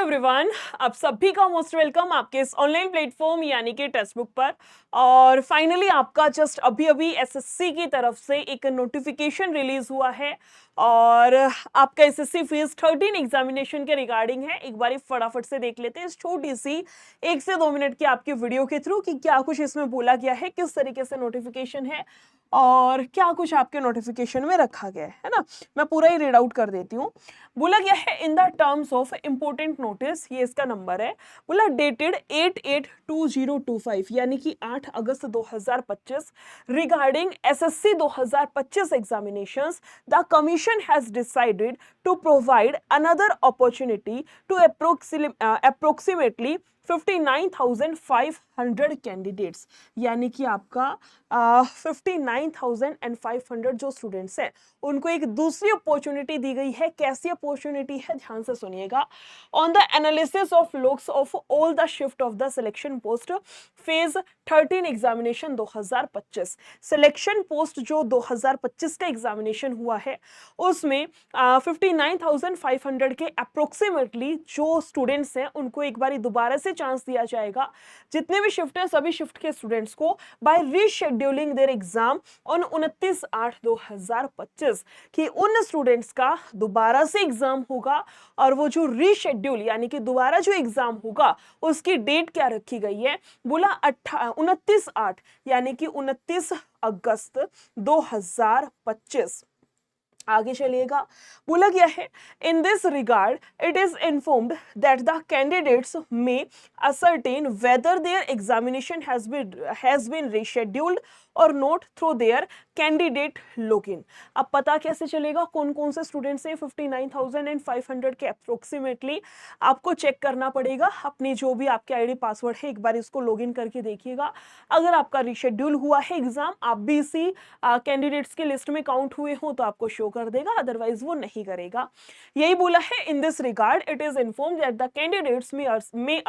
Everyone, आप सभी का मोस्ट वेलकम आपके इस ऑनलाइन प्लेटफॉर्म यानी कि टेक्स्ट बुक पर। और फाइनली आपका जस्ट अभी अभी एसएससी की तरफ से एक नोटिफिकेशन रिलीज हुआ है और आपका एसएससी फेज 13 एग्जामिनेशन के रिगार्डिंग है। एक बारी फटाफट से देख लेते हैं इस छोटी सी 1 से 2 मिनट की आपकी वीडियो के थ्रू कि क्या कुछ इसमें बोला गया है, किस तरीके से नोटिफिकेशन है और क्या कुछ आपके नोटिफिकेशन में रखा गया है ना। मैं पूरा ही रीड आउट कर देती हूँ। बोला गया है in the terms of important notice, ये इसका नंबर है, बोला डेटेड 8/8/2025 यानी कि 8 अगस्त 2025 regarding SSC 2025 examinations the commission has decided to provide another opportunity to approximately 59,500 candidates, यानी कि आपका 59,500 जो स्टूडेंट्स हैं उनको एक दूसरी अपॉर्चुनिटी दी गई है। कैसी अपॉर्चुनिटी है, ध्यान से सुनिएगा। On the analysis of looks of all the shift of the selection post phase 13 examination 2025, selection post जो 2025 का एग्जामिनेशन हुआ है उसमें 59,500 के अप्रोक्सीमेटली जो स्टूडेंट्स हैं उनको एक बार दोबारा से चांस दिया जाएगा। जितने भी शिफ्ट हैं सभी शिफ्ट के स्टूडेंट्स को by rescheduling their exam on 29/8/2025 कि उन स्टूडेंट्स का दोबारा से एग्जाम होगा और वो जो रीशेड्यूल यानी कि दोबारा जो एग्जाम होगा उसकी डेट क्या रखी गई है, बोला 29/8 यानी कि 29 अगस्त 2025। आगे चलिएगा, बोला गया है in this regard it is informed that the candidates में ascertain whether their examination has been rescheduled और note through their candidate login. अब पता कैसे चलेगा कौन कौन से स्टूडेंट्स हैं 59,500 के अप्रोक्सीमेटली, आपको चेक करना पड़ेगा अपनी जो भी आपके आईडी पासवर्ड है एक बार इसको लॉगिन करके देखिएगा। अगर आपका रिशेड्यूल हुआ है एग्जाम, आप भी इसी कैंडिडेट्स की लिस्ट में काउंट हुए हो तो आपको शो कर देगा, अदरवाइज वो नहीं करेगा। यही बोला है in this regard it is informed that the candidates may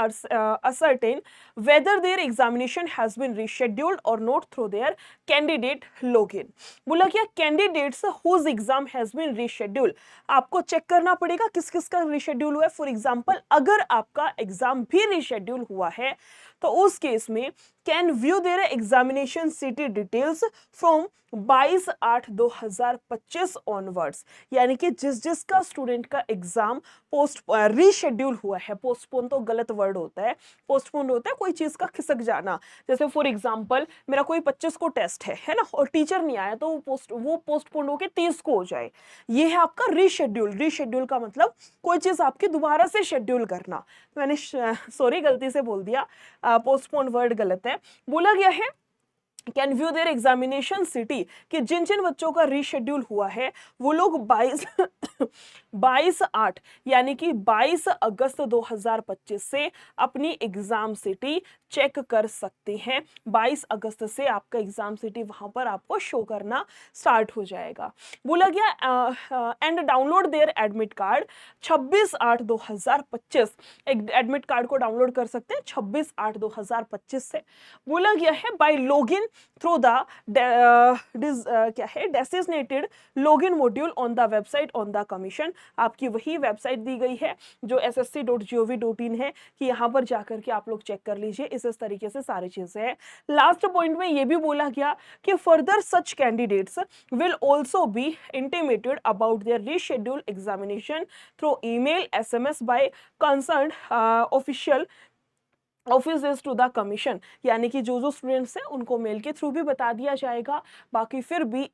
ascertain whether their examination has been rescheduled or not through their candidate login। बोला क्या candidates whose exam has been rescheduled, आपको चेक करना पड़ेगा किस किस का रिशेड्यूल हुआ है। फॉर एग्जांपल अगर आपका एग्जाम भी रिशेड्यूल हुआ है तो उस केस में can view their examination city details from 22/8/2025 onwards, यानी कि जिस जिसका स्टूडेंट का एग्जाम रीशेड्यूल हुआ है, पोस्टपोन तो गलत वर्ड होता है, पोस्टपोन होता है कोई चीज का खिसक जाना। जैसे फॉर एग्जांपल मेरा कोई 25 को टेस्ट है ना, और टीचर नहीं आया तो वो पोस्टपोन होके 30 को हो जाए, ये है आपका रीशेड्यूल। रीशेड्यूल का मतलब कोई चीज आपकी दोबारा से शेड्यूल करना। मैंने सॉरी गलती से बोल दिया, पोस्टपोन वर्ड गलत है। बोला गया है can view their examination city कि जिन जिन बच्चों का रीशेड्यूल हुआ है वो लोग 22/8 यानी कि 22 अगस्त 2025 से अपनी एग्जाम सिटी चेक कर सकते हैं। 22 अगस्त से आपका एग्जाम सिटी वहां पर आपको शो करना स्टार्ट हो जाएगा। बोला गया and download there admit card 26/8/2025, admit card को डाउनलोड कर सकते हैं 26/8/2025 से। बोला गया है बाय लॉगिन थ्रू द क्या है designated login module on the website on the commission, आपकी वही वेबसाइट दी गई है जो ssc.gov.in है कि यहाँ पर जाकर के आप लोग चेक कर लीजिए। इस तरीके से सारी चीजें हैं। लास्ट पॉइंट में ये भी बोला गया कि further such candidates will also be intimated about their reschedule examination through email SMS by concerned official office to the commission, यानी कि जो जो स्टूडेंट्स हैं उनको मेल के थ्रू भी बता दिया जाएगा। बाकी फिर भी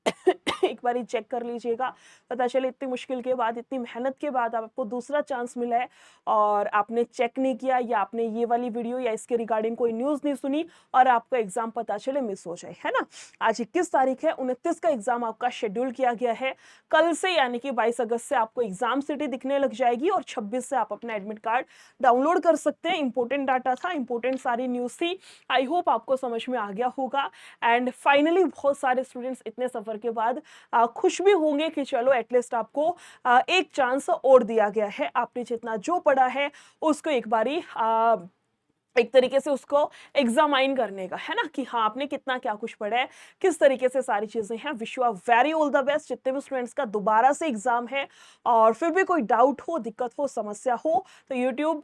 एक बार चेक कर लीजिएगा, पता चले इतनी मुश्किल के बाद इतनी मेहनत के बाद आपको दूसरा चांस मिला है और आपने चेक नहीं किया या आपने ये वाली वीडियो या इसके रिगार्डिंग कोई न्यूज़ नहीं सुनी और आपका एग्जाम पता चले मिस हो जाए, है ना। आज 21 तारीख है, 29 का एग्जाम आपका शेड्यूल किया गया है। कल से यानी कि 22 अगस्त से आपको एग्जाम सिटी दिखने लग जाएगी और 26 से आप अपना एडमिट कार्ड डाउनलोड कर सकते हैं। इंपॉर्टेंट डाटा था, इंपॉर्टेंट सारी न्यूज़ थी। आई होप आपको समझ में आ गया होगा एंड फाइनली बहुत सारे स्टूडेंट्स इतने सफर के बाद खुश भी होंगे कि चलो एटलीस्ट आपको एक चांस और दिया गया है। आपने जितना जो पढ़ा है उसको एक बारी एक तरीके से उसको एग्जामाइन करने का, है ना, कि हाँ आपने कितना क्या कुछ पढ़ा है, किस तरीके से सारी चीजें हैं। Wish you are very all the best. जितने भी स्टूडेंट्स का दोबारा से एग्जाम है और फिर भी कोई डाउट हो, दिक्कत हो, समस्या हो, तो यूट्यूब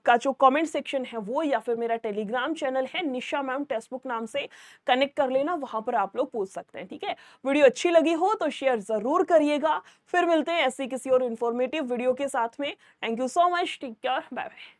का जो कमेंट सेक्शन है वो, या फिर मेरा टेलीग्राम चैनल है निशा मैम टेक्स्ट बुक नाम से, कनेक्ट कर लेना, वहां पर आप लोग पूछ सकते हैं। ठीक है, वीडियो अच्छी लगी हो तो शेयर जरूर करिएगा। फिर मिलते हैं ऐसी किसी और इन्फॉर्मेटिव वीडियो के साथ में। Thank you so much, take care, bye bye.